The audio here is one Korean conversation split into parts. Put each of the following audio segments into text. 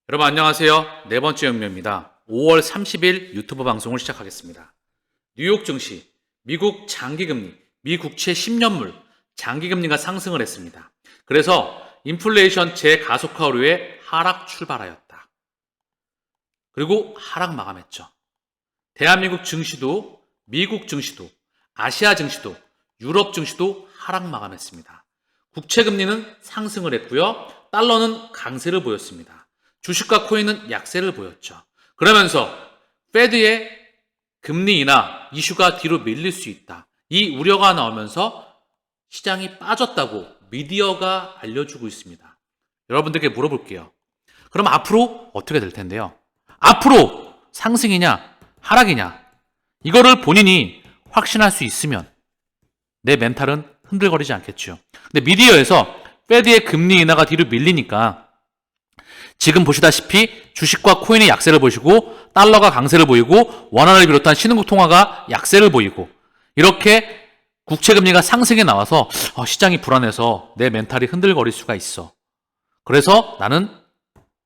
여러분 안녕하세요. 네 번째 영매입니다. 5월 30일 유튜브 방송을 시작하겠습니다. 뉴욕 증시, 미국 장기금리, 미 국채 10년물 장기금리가 상승을 했습니다. 그래서 인플레이션 재가속화 우려에 하락 출발하였다. 그리고 하락 마감했죠. 대한민국 증시도, 미국 증시도, 아시아 증시도, 유럽 증시도 하락 마감했습니다. 국채금리는 상승을 했고요. 달러는 강세를 보였습니다. 주식과 코인은 약세를 보였죠. 그러면서 페드의 금리 인하 이슈가 뒤로 밀릴 수 있다. 이 우려가 나오면서 시장이 빠졌다고 미디어가 알려주고 있습니다. 여러분들께 물어볼게요. 그럼 앞으로 어떻게 될 텐데요? 앞으로 상승이냐 하락이냐 이거를 본인이 확신할 수 있으면 내 멘탈은 흔들거리지 않겠죠. 근데 미디어에서 페드의 금리 인하가 뒤로 밀리니까 지금 보시다시피 주식과 코인의 약세를 보시고 달러가 강세를 보이고 원화를 비롯한 신흥국 통화가 약세를 보이고 이렇게 국채금리가 상승에 나와서 시장이 불안해서 내 멘탈이 흔들거릴 수가 있어. 그래서 나는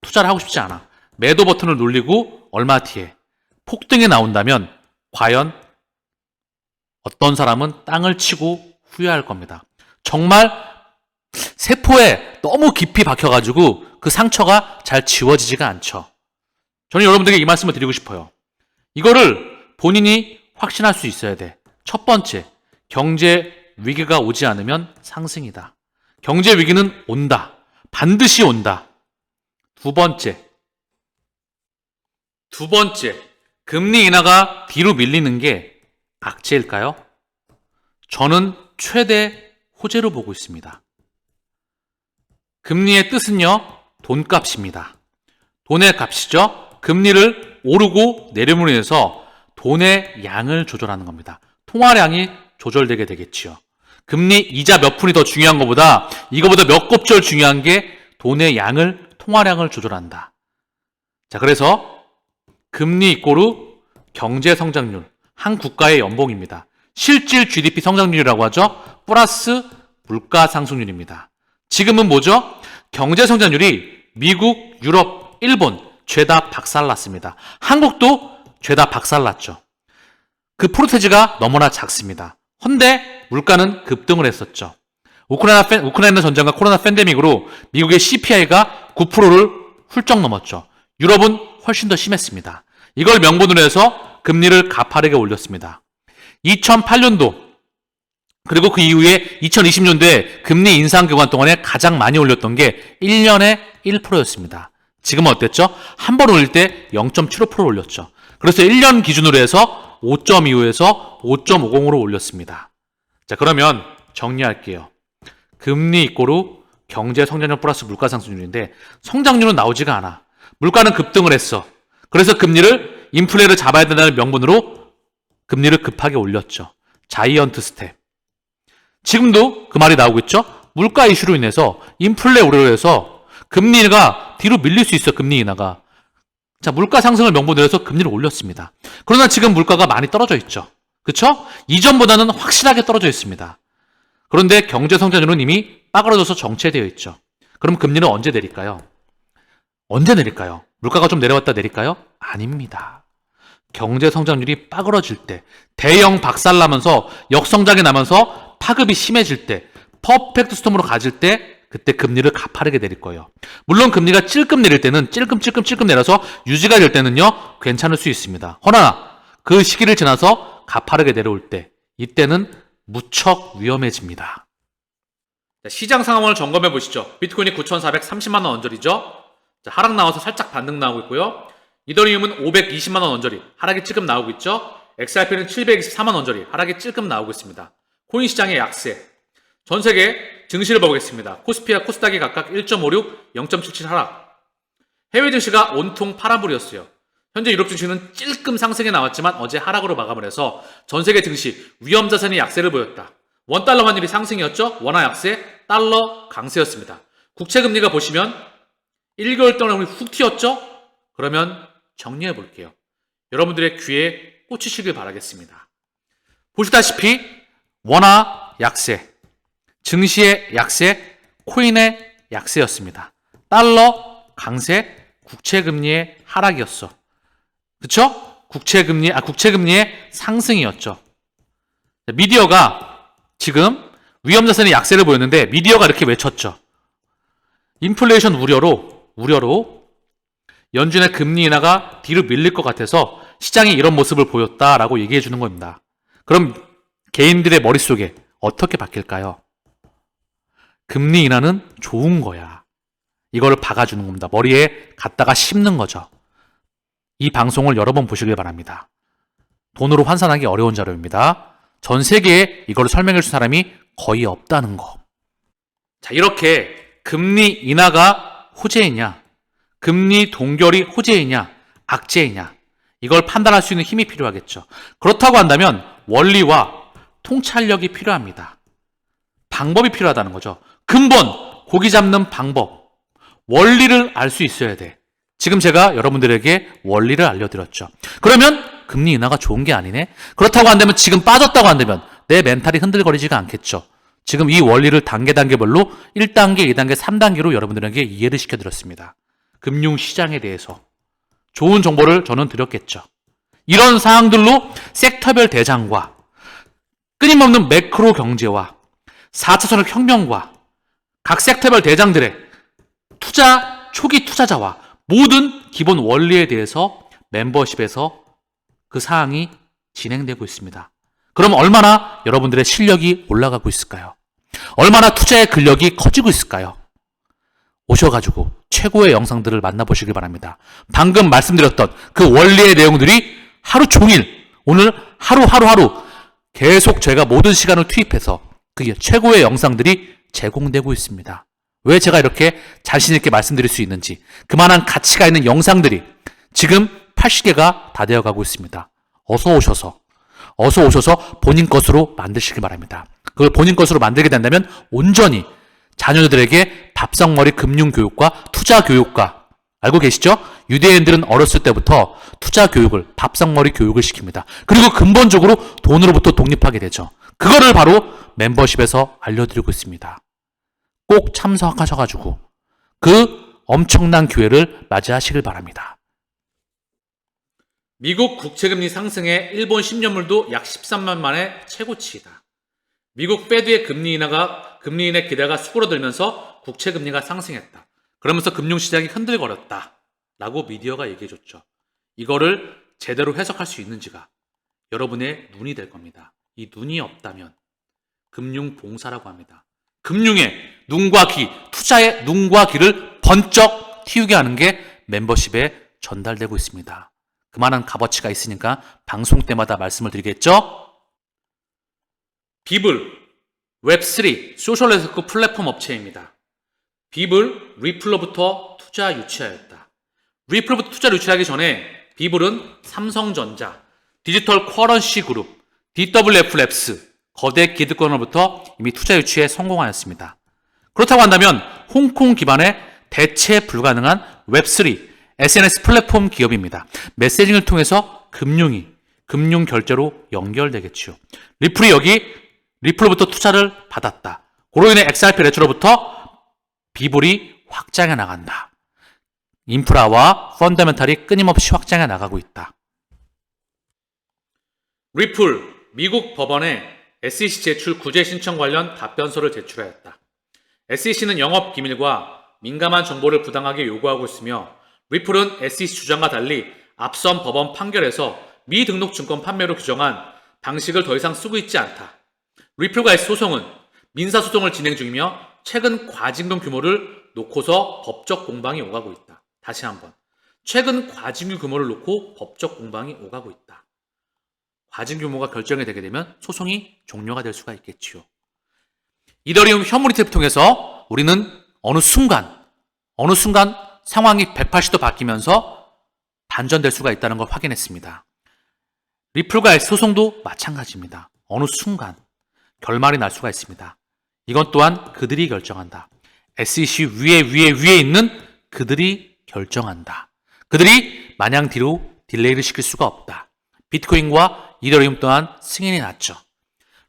투자를 하고 싶지 않아. 매도 버튼을 눌리고 얼마 뒤에 폭등이 나온다면 과연 어떤 사람은 땅을 치고 후회할 겁니다. 정말 세포에 너무 깊이 박혀가지고 그 상처가 잘 지워지지가 않죠. 저는 여러분들에게 이 말씀을 드리고 싶어요. 이거를 본인이 확신할 수 있어야 돼. 첫 번째, 경제 위기가 오지 않으면 상승이다. 경제 위기는 온다. 반드시 온다. 두 번째, 금리 인하가 뒤로 밀리는 게 악재일까요? 저는 최대 호재로 보고 있습니다. 금리의 뜻은요, 돈값입니다. 돈의 값이죠. 금리를 오르고 내림으로 인해서 돈의 양을 조절하는 겁니다. 통화량이 조절되게 되겠지요. 금리 이자 몇 푼이 더 중요한 것보다 이거보다 몇 곱절 중요한 게 돈의 양을, 통화량을 조절한다. 자, 그래서 금리 이꼬르 경제 성장률, 한 국가의 연봉입니다. 실질 GDP 성장률이라고 하죠. 플러스 물가 상승률입니다. 지금은 뭐죠? 경제 성장률이 미국, 유럽, 일본 죄다 박살났습니다. 한국도 죄다 박살났죠. 그 프로테지가 너무나 작습니다. 헌데 물가는 급등을 했었죠. 우크라이나 전쟁과 코로나 팬데믹으로 미국의 CPI가 9%를 훌쩍 넘었죠. 유럽은 훨씬 더 심했습니다. 이걸 명분으로 해서 금리를 가파르게 올렸습니다. 2008년도 그리고 그 이후에 2020년도에 금리 인상 기간 동안에 가장 많이 올렸던 게 1년에 1%였습니다. 지금은 어땠죠? 한 번 올릴 때 0.75% 올렸죠. 그래서 1년 기준으로 해서 5.25에서 5.50으로 올렸습니다. 자, 그러면 정리할게요. 금리 이꼬르 경제 성장률 플러스 물가 상승률인데 성장률은 나오지가 않아. 물가는 급등을 했어. 그래서 금리를 인플레를 잡아야 된다는 명분으로 금리를 급하게 올렸죠. 자이언트 스텝. 지금도 그 말이 나오고 있죠. 물가 이슈로 인해서 인플레 우려로 해서 금리가 뒤로 밀릴 수 있어요. 금리 인하가. 자, 물가 상승을 명분으로 해서 금리를 올렸습니다. 그러나 지금 물가가 많이 떨어져 있죠. 그렇죠? 이전보다는 확실하게 떨어져 있습니다. 그런데 경제 성장률은 이미 빠그러져서 정체되어 있죠. 그럼 금리는 언제 내릴까요? 언제 내릴까요? 물가가 좀 내려왔다 내릴까요? 아닙니다. 경제 성장률이 빠그러질 때, 대형 박살나면서 역성장이 나면서 파급이 심해질 때, 퍼펙트 스톰으로 가질 때 그때 금리를 가파르게 내릴 거예요. 물론 금리가 찔끔 내릴 때는 찔끔 내려서 유지가 될 때는요 괜찮을 수 있습니다. 허나 그 시기를 지나서 가파르게 내려올 때 이때는 무척 위험해집니다. 시장 상황을 점검해 보시죠. 비트코인이 9,430만 원 언저리죠. 자, 하락 나와서 살짝 반등 나오고 있고요. 이더리움은 520만 원 언저리 하락이 찔끔 나오고 있죠. XRP는 724만 원 언저리 하락이 찔끔 나오고 있습니다. 코인 시장의 약세. 전 세계 증시를 보겠습니다. 코스피와 코스닥이 각각 1.56, 0.77 하락. 해외 증시가 온통 파란불이었어요. 현재 유럽 증시는 찔끔 상승에 나왔지만 어제 하락으로 마감을 해서 전 세계 증시 위험 자산이 약세를 보였다. 원달러 환율이 상승이었죠. 원화 약세, 달러 강세였습니다. 국채 금리가 보시면 1개월 동안 훅 튀었죠. 그러면 정리해 볼게요. 여러분들의 귀에 꽂히시길 바라겠습니다. 보시다시피 원화 약세, 증시의 약세, 코인의 약세였습니다. 달러 강세, 국채금리의 하락이었어. 그쵸? 국채금리의 상승이었죠. 미디어가 지금 위험자산의 약세를 보였는데 미디어가 이렇게 외쳤죠. 인플레이션 우려로 연준의 금리 인하가 뒤로 밀릴 것 같아서 시장이 이런 모습을 보였다라고 얘기해 주는 겁니다. 그럼 개인들의 머릿속에 어떻게 바뀔까요? 금리 인하는 좋은 거야. 이거를 박아주는 겁니다. 머리에 갖다가 심는 거죠. 이 방송을 여러 번 보시길 바랍니다. 돈으로 환산하기 어려운 자료입니다. 전 세계에 이걸 설명해 줄 사람이 거의 없다는 거. 자, 이렇게 금리 인하가 호재이냐, 금리 동결이 호재이냐, 악재이냐, 이걸 판단할 수 있는 힘이 필요하겠죠. 그렇다고 한다면 원리와 통찰력이 필요합니다. 방법이 필요하다는 거죠. 근본, 고기 잡는 방법, 원리를 알 수 있어야 돼. 지금 제가 여러분들에게 원리를 알려드렸죠. 그러면 금리 인하가 좋은 게 아니네? 그렇다고 한다면 지금 빠졌다고 한다면 내 멘탈이 흔들거리지가 않겠죠. 지금 이 원리를 단계별로 1단계, 2단계, 3단계로 여러분들에게 이해를 시켜드렸습니다. 금융시장에 대해서 좋은 정보를 저는 드렸겠죠. 이런 사항들로 섹터별 대장과 끊임없는 매크로 경제와 4차선의 혁명과 각 섹터별 대장들의 초기 투자자와 모든 기본 원리에 대해서 멤버십에서 그 사항이 진행되고 있습니다. 그럼 얼마나 여러분들의 실력이 올라가고 있을까요? 얼마나 투자의 근력이 커지고 있을까요? 오셔가지고 최고의 영상들을 만나보시길 바랍니다. 방금 말씀드렸던 그 원리의 내용들이 하루 종일 오늘 하루 계속 제가 모든 시간을 투입해서 그 최고의 영상들이 제공되고 있습니다. 왜 제가 이렇게 자신있게 말씀드릴 수 있는지, 그만한 가치가 있는 영상들이 지금 80개가 다 되어가고 있습니다. 어서 오셔서 본인 것으로 만드시길 바랍니다. 그걸 본인 것으로 만들게 된다면 온전히 자녀들에게 밥상머리 금융교육과 투자교육과, 알고 계시죠? 유대인들은 어렸을 때부터 투자교육을, 밥상머리 교육을 시킵니다. 그리고 근본적으로 돈으로부터 독립하게 되죠. 그거를 바로 멤버십에서 알려드리고 있습니다. 꼭 참석하셔가지고 그 엄청난 기회를 맞이하시길 바랍니다. 미국 국채금리 상승에 일본 10년물도 약 13만 만의 최고치이다. 미국 페드의 금리 인하의 기대가 수그러들면서 국채금리가 상승했다. 그러면서 금융시장이 흔들거렸다. 라고 미디어가 얘기해줬죠. 이거를 제대로 해석할 수 있는지가 여러분의 눈이 될 겁니다. 이 눈이 없다면 금융봉사라고 합니다. 금융의 눈과 귀, 투자의 눈과 귀를 번쩍 틔우게 하는 게 멤버십에 전달되고 있습니다. 그만한 값어치가 있으니까 방송 때마다 말씀을 드리겠죠? 비블, 웹3, 소셜 네트워크 플랫폼 업체입니다. 비블, 리플로부터 투자 유치하였다. 리플로부터 투자를 유치하기 전에 비블은 삼성전자, 디지털 커런시 그룹, DWF 랩스, 거대 기득권으로부터 이미 투자 유치에 성공하였습니다. 그렇다고 한다면 홍콩 기반의 대체 불가능한 웹3, SNS 플랫폼 기업입니다. 메시징을 통해서 금융 결제로 연결되겠지요. 리플이 리플로부터 투자를 받았다. 그로 인해 XRP 레트로부터 비블이 확장해 나간다. 인프라와 펀더멘탈이 끊임없이 확장해 나가고 있다. 리플, 미국 법원에 SEC 제출 구제 신청 관련 답변서를 제출하였다. SEC는 영업 기밀과 민감한 정보를 부당하게 요구하고 있으며 리플은 SEC 주장과 달리 앞선 법원 판결에서 미등록 증권 판매로 규정한 방식을 더 이상 쓰고 있지 않다. 리플과의 소송은 민사소송을 진행 중이며 최근 과징금 규모를 놓고서 법적 공방이 오가고 있다. 다시 한번. 최근 과징금 규모를 놓고 법적 공방이 오가고 있다. 과징금 규모가 결정이 되게 되면 소송이 종료가 될 수가 있겠지요. 이더리움 현물 ETF를 통해서 우리는 어느 순간 상황이 180도 바뀌면서 반전될 수가 있다는 걸 확인했습니다. 리플과의 소송도 마찬가지입니다. 어느 순간 결말이 날 수가 있습니다. 이건 또한 그들이 결정한다. SEC 위에 있는 그들이 결정한다. 그들이 마냥 뒤로 딜레이를 시킬 수가 없다. 비트코인과 이더리움 또한 승인이 났죠.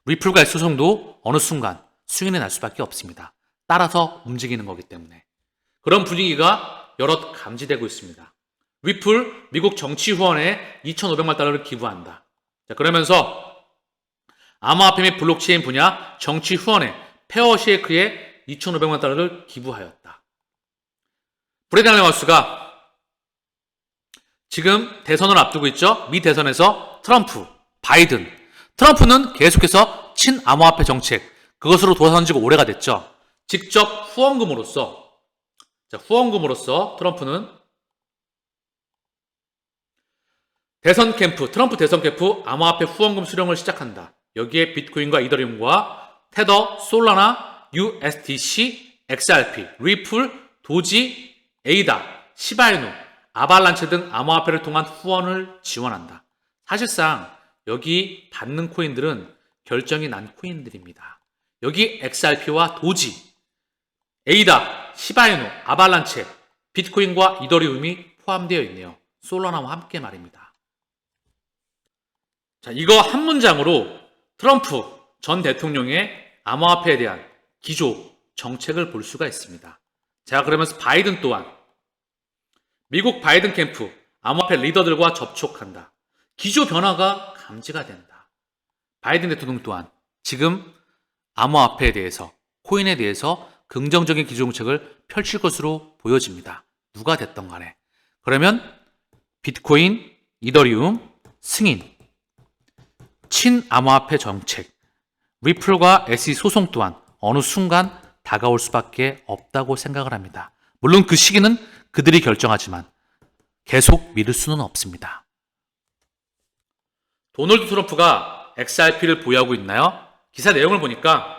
리플과의 소송도 어느 순간 승인이 날 수밖에 없습니다. 따라서 움직이는 거기 때문에. 그런 분위기가 여럿 감지되고 있습니다. 리플 미국 정치 후원에 2,500만 달러를 기부한다. 자, 그러면서 암호화폐 및 블록체인 분야 정치 후원에 페어쉐이크에 2,500만 달러를 기부하였다. 브래드 알렌하우스가 지금 대선을 앞두고 있죠. 미 대선에서 트럼프, 바이든. 트럼프는 계속해서 친암호화폐 정책, 그것으로 도사선 지가 오래가 됐죠. 직접 후원금으로서 트럼프는 트럼프 대선 캠프 암호화폐 후원금 수령을 시작한다. 여기에 비트코인과 이더리움과 테더, 솔라나, USDC, XRP, 리플, 도지, 에이다, 시바이누, 아발란체 등 암호화폐를 통한 후원을 지원한다. 사실상 여기 받는 코인들은 결정이 난 코인들입니다. 여기 XRP와 도지, 에이다, 시바이누, 아발란체, 비트코인과 이더리움이 포함되어 있네요. 솔라나와 함께 말입니다. 자, 이거 한 문장으로 트럼프 전 대통령의 암호화폐에 대한 기조, 정책을 볼 수가 있습니다. 자, 그러면서 바이든 또한 미국 바이든 캠프 암호화폐 리더들과 접촉한다. 기조 변화가 감지가 된다. 바이든 대통령 또한 지금 암호화폐에 대해서, 코인에 대해서 긍정적인 기조 정책을 펼칠 것으로 보여집니다. 누가 됐던 간에. 그러면 비트코인, 이더리움, 승인, 친암호화폐 정책, 리플과 SE 소송 또한 어느 순간 다가올 수밖에 없다고 생각을 합니다. 물론 그 시기는 그들이 결정하지만 계속 미룰 수는 없습니다. 도널드 트럼프가 XRP를 보유하고 있나요? 기사 내용을 보니까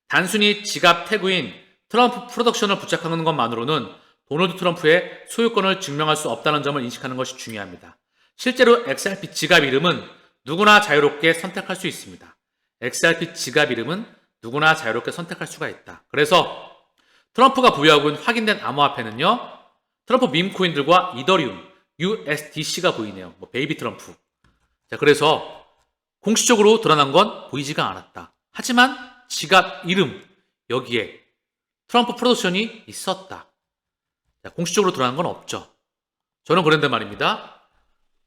단순히 지갑 태그인 트럼프 프로덕션을 부착하는 것만으로는 도널드 트럼프의 소유권을 증명할 수 없다는 점을 인식하는 것이 중요합니다. 실제로 XRP 지갑 이름은 누구나 자유롭게 선택할 수 있습니다. XRP 지갑 이름은 누구나 자유롭게 선택할 수가 있다. 그래서 트럼프가 보유하고 있는 확인된 암호화폐는요, 트럼프 밈코인들과 이더리움, USDC가 보이네요. 베이비 트럼프. 자, 그래서 공식적으로 드러난 건 보이지가 않았다. 하지만 지갑 이름, 여기에 트럼프 프로덕션이 있었다. 자, 공식적으로 드러난 건 없죠. 저는 그런데 말입니다.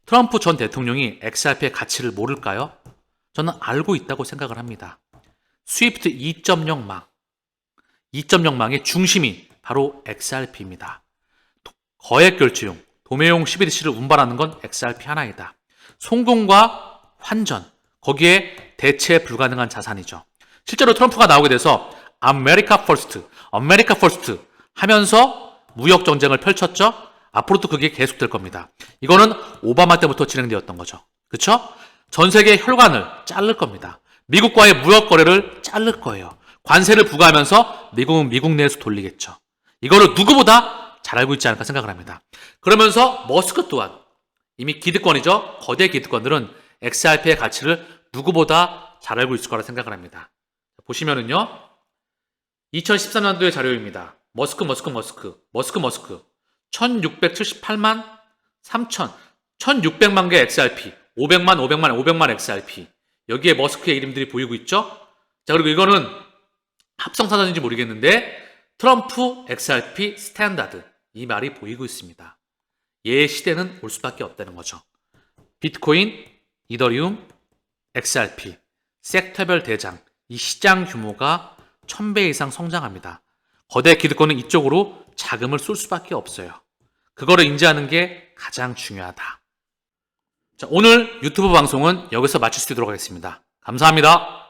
트럼프 전 대통령이 XRP의 가치를 모를까요? 저는 알고 있다고 생각을 합니다. 스위프트 2.0망, 2.0망의 중심이 바로 XRP입니다. 거액결제용, 도매용 CBDC를 운반하는 건 XRP 하나이다. 송금과 환전, 거기에 대체 불가능한 자산이죠. 실제로 트럼프가 나오게 돼서 아메리카 퍼스트 하면서 무역 정쟁을 펼쳤죠. 앞으로도 그게 계속될 겁니다. 이거는 오바마 때부터 진행되었던 거죠. 그렇죠? 전 세계 혈관을 자를 겁니다. 미국과의 무역 거래를 자를 거예요. 관세를 부과하면서 미국은 미국 내에서 돌리겠죠. 이거를 누구보다 잘 알고 있지 않을까 생각을 합니다. 그러면서 머스크 또한 이미 기득권이죠. 거대 기득권들은 XRP의 가치를 누구보다 잘 알고 있을 거라 생각을 합니다. 보시면은요, 2013년도의 자료입니다. 머스크 1678만 1600만 개 XRP, 500만 XRP. 여기에 머스크의 이름들이 보이고 있죠? 자, 그리고 이거는 합성사전인지 모르겠는데 트럼프 XRP 스탠다드, 이 말이 보이고 있습니다. 얘의 시대는 올 수밖에 없다는 거죠. 비트코인, 이더리움, XRP, 섹터별 대장, 이 시장 규모가 1000배 이상 성장합니다. 거대 기득권은 이쪽으로 자금을 쏠 수밖에 없어요. 그거를 인지하는 게 가장 중요하다. 자, 오늘 유튜브 방송은 여기서 마칠 수 있도록 하겠습니다. 감사합니다.